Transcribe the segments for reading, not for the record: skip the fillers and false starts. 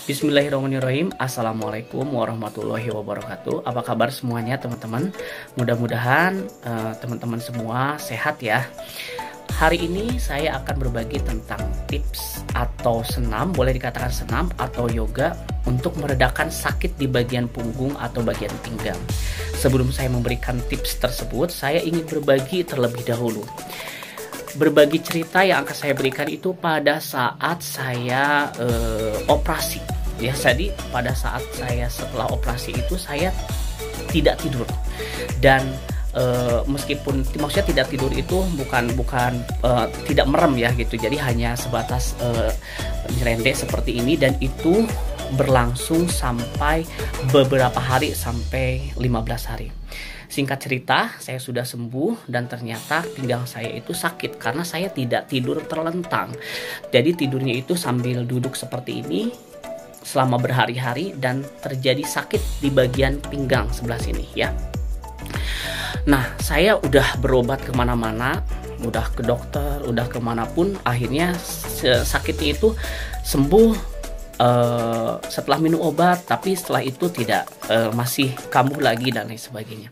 Bismillahirrahmanirrahim. Assalamualaikum warahmatullahi wabarakatuh. Apa kabar semuanya teman-teman? Mudah-mudahan teman-teman semua sehat ya. Hari ini saya akan berbagi tentang tips atau senam, boleh dikatakan senam atau yoga untuk meredakan sakit di bagian punggung atau bagian pinggang. Sebelum saya memberikan tips tersebut, saya ingin berbagi terlebih dahulu. Berbagi cerita yang akan saya berikan itu pada saat saya operasi ya. Jadi pada saat saya setelah operasi itu saya tidak tidur, dan meskipun maksudnya tidak tidur itu bukan tidak merem ya gitu, jadi hanya sebatas nyerendek seperti ini, dan itu berlangsung sampai beberapa hari, sampai 15 hari. Singkat cerita, saya sudah sembuh dan ternyata pinggang saya itu sakit karena saya tidak tidur terlentang. Jadi tidurnya itu sambil duduk seperti ini selama berhari-hari, dan terjadi sakit di bagian pinggang sebelah sini ya. Nah, saya udah berobat kemana-mana, udah ke dokter, udah kemanapun, akhirnya sakitnya itu sembuh setelah minum obat, tapi setelah itu tidak, masih kambuh lagi dan lain sebagainya.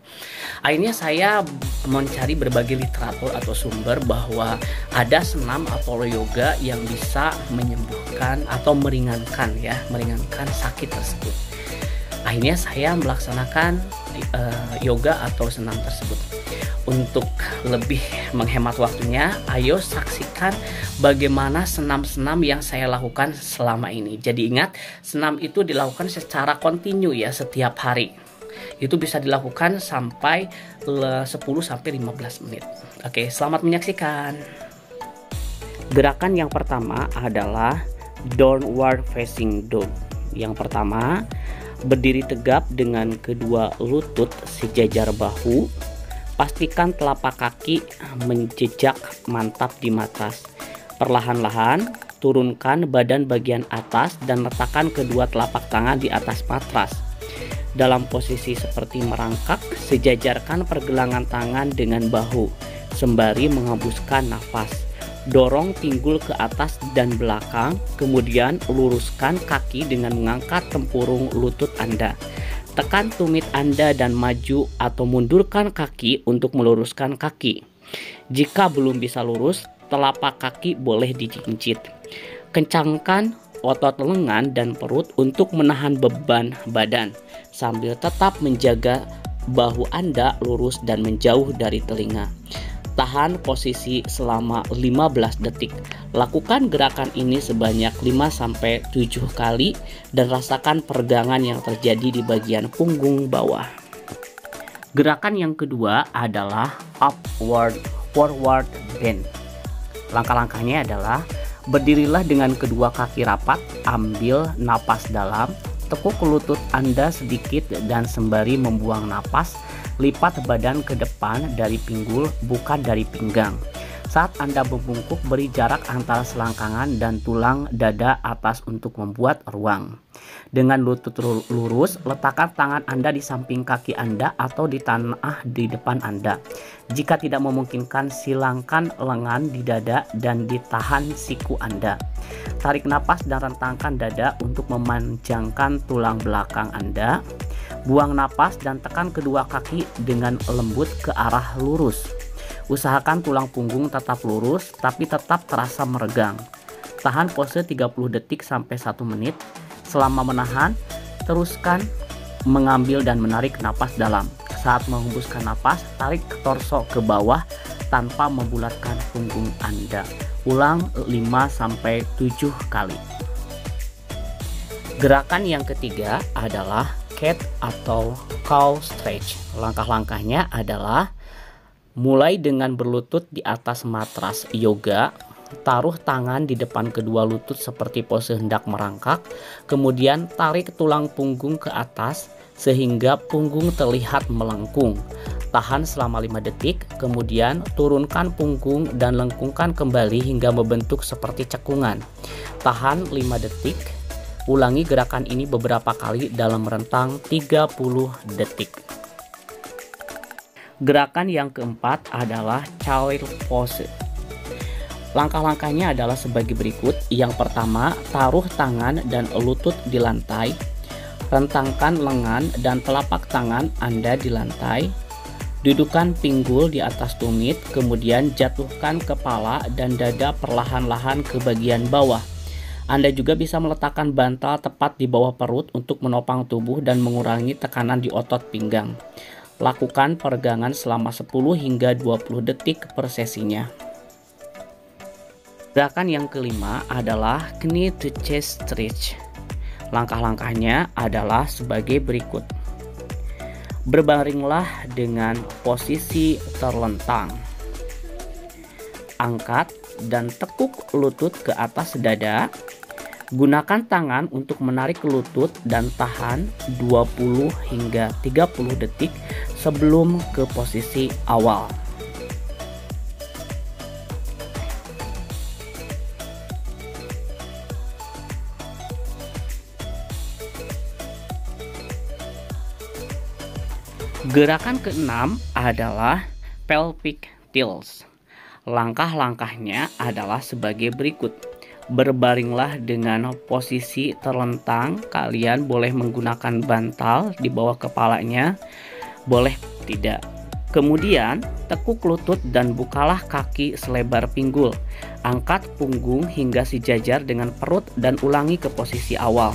Akhirnya saya mencari berbagai literatur atau sumber bahwa ada senam atau yoga yang bisa menyembuhkan atau meringankan sakit tersebut. Akhirnya saya melaksanakan yoga atau senam tersebut. Untuk lebih menghemat waktunya, ayo saksikan bagaimana senam-senam yang saya lakukan selama ini. Jadi ingat, senam itu dilakukan secara kontinu ya, setiap hari. Itu bisa dilakukan sampai 10-15 menit. Oke, selamat menyaksikan. Gerakan yang pertama adalah downward facing dog. Yang pertama, berdiri tegap dengan kedua lutut sejajar bahu. Pastikan telapak kaki menjejak mantap di matras. Perlahan-lahan turunkan badan bagian atas dan letakkan kedua telapak tangan di atas matras. Dalam posisi seperti merangkak, sejajarkan pergelangan tangan dengan bahu sembari menghembuskan nafas. Dorong pinggul ke atas dan belakang, kemudian luruskan kaki dengan mengangkat tempurung lutut Anda. Tekan tumit Anda dan maju atau mundurkan kaki untuk meluruskan kaki. Jika belum bisa lurus, telapak kaki boleh dijincit. Kencangkan otot lengan dan perut untuk menahan beban badan, sambil tetap menjaga bahu Anda lurus dan menjauh dari telinga. Tahan posisi selama 15 detik. Lakukan gerakan ini sebanyak 5-7 kali dan rasakan peregangan yang terjadi di bagian punggung bawah. Gerakan yang kedua adalah upward forward bend. Langkah-langkahnya adalah berdirilah dengan kedua kaki rapat, ambil napas dalam, tekuk lutut Anda sedikit dan sembari membuang napas, lipat badan ke depan dari pinggul, bukan dari pinggang. Saat Anda membungkuk, beri jarak antara selangkangan dan tulang dada atas untuk membuat ruang. Dengan lutut lurus, letakkan tangan Anda di samping kaki Anda atau di tanah di depan Anda. Jika tidak memungkinkan, silangkan lengan di dada dan ditahan siku Anda. Tarik napas dan rentangkan dada untuk memanjangkan tulang belakang Anda. Buang napas dan tekan kedua kaki dengan lembut ke arah lurus. Usahakan tulang punggung tetap lurus tapi tetap terasa meregang. Tahan pose 30 detik sampai 1 menit. Selama menahan, teruskan mengambil dan menarik napas dalam. Saat menghembuskan napas, tarik torso ke bawah tanpa membulatkan punggung Anda. Ulang 5-7 kali. Gerakan yang ketiga adalah cat atau cow stretch. Langkah-langkahnya adalah mulai dengan berlutut di atas matras yoga, taruh tangan di depan kedua lutut seperti pose hendak merangkak, kemudian tarik tulang punggung ke atas sehingga punggung terlihat melengkung. Tahan selama 5 detik, kemudian turunkan punggung dan lengkungkan kembali hingga membentuk seperti cekungan. Tahan 5 detik, ulangi gerakan ini beberapa kali dalam rentang 30 detik. Gerakan yang keempat adalah child pose. Langkah-langkahnya adalah sebagai berikut. Yang pertama, taruh tangan dan lutut di lantai. Rentangkan lengan dan telapak tangan Anda di lantai. Dudukkan pinggul di atas tumit, kemudian jatuhkan kepala dan dada perlahan-lahan ke bagian bawah. Anda juga bisa meletakkan bantal tepat di bawah perut untuk menopang tubuh dan mengurangi tekanan di otot pinggang. Lakukan peregangan selama 10 hingga 20 detik per sesinya. Gerakan yang kelima adalah knee to chest stretch. Langkah-langkahnya adalah sebagai berikut. Berbaringlah dengan posisi terlentang. Angkat dan tekuk lutut ke atas dada. Gunakan tangan untuk menarik lutut dan tahan 20 hingga 30 detik sebelum ke posisi awal. Gerakan keenam adalah pelvic tilts. Langkah-langkahnya adalah sebagai berikut. Berbaringlah dengan posisi terlentang. Kalian boleh menggunakan bantal di bawah kepalanya, boleh tidak. Kemudian tekuk lutut dan bukalah kaki selebar pinggul. Angkat punggung hingga sejajar dengan perut dan ulangi ke posisi awal.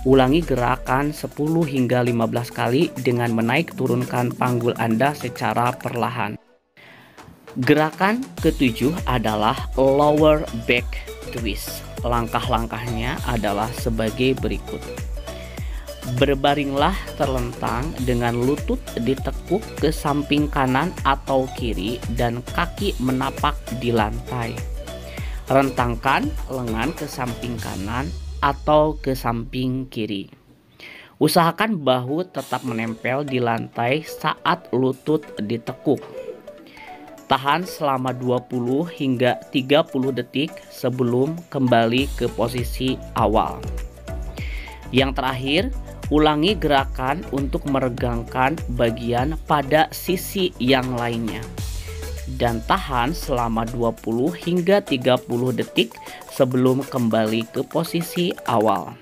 Ulangi gerakan 10 hingga 15 kali dengan menaik turunkan panggul Anda secara perlahan. Gerakan ketujuh adalah lower back twist. Langkah-langkahnya adalah sebagai berikut. Berbaringlah terlentang dengan lutut ditekuk ke samping kanan atau kiri dan kaki menapak di lantai. Rentangkan lengan ke samping kanan atau ke samping kiri. Usahakan bahu tetap menempel di lantai saat lutut ditekuk. Tahan selama 20 hingga 30 detik sebelum kembali ke posisi awal. Yang terakhir, ulangi gerakan untuk meregangkan bagian pada sisi yang lainnya. Dan tahan selama 20 hingga 30 detik sebelum kembali ke posisi awal.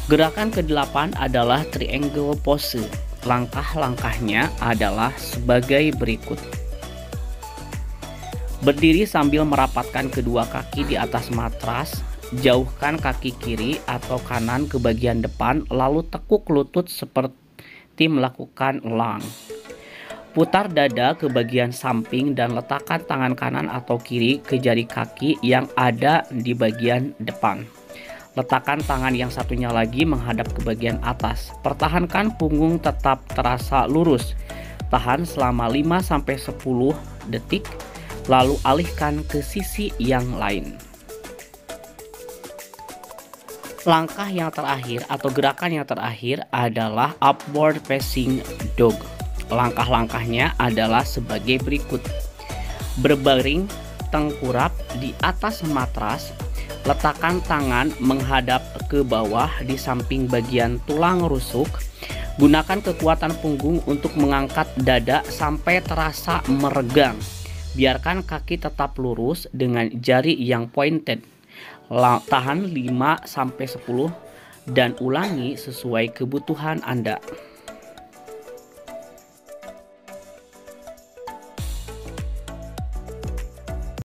Gerakan ke-8 adalah triangle pose. Langkah-langkahnya adalah sebagai berikut. Berdiri sambil merapatkan kedua kaki di atas matras. Jauhkan kaki kiri atau kanan ke bagian depan, lalu tekuk lutut seperti melakukan lunge. Putar dada ke bagian samping dan letakkan tangan kanan atau kiri ke jari kaki yang ada di bagian depan. Letakkan tangan yang satunya lagi menghadap ke bagian atas. Pertahankan punggung tetap terasa lurus. Tahan selama 5-10 detik, lalu alihkan ke sisi yang lain. Langkah yang terakhir atau gerakan yang terakhir adalah upward facing dog. Langkah-langkahnya adalah sebagai berikut. Berbaring tengkurap di atas matras. Letakkan tangan menghadap ke bawah di samping bagian tulang rusuk. Gunakan kekuatan punggung untuk mengangkat dada sampai terasa meregang. Biarkan kaki tetap lurus dengan jari yang pointed. Tahan 5-10 dan ulangi sesuai kebutuhan Anda.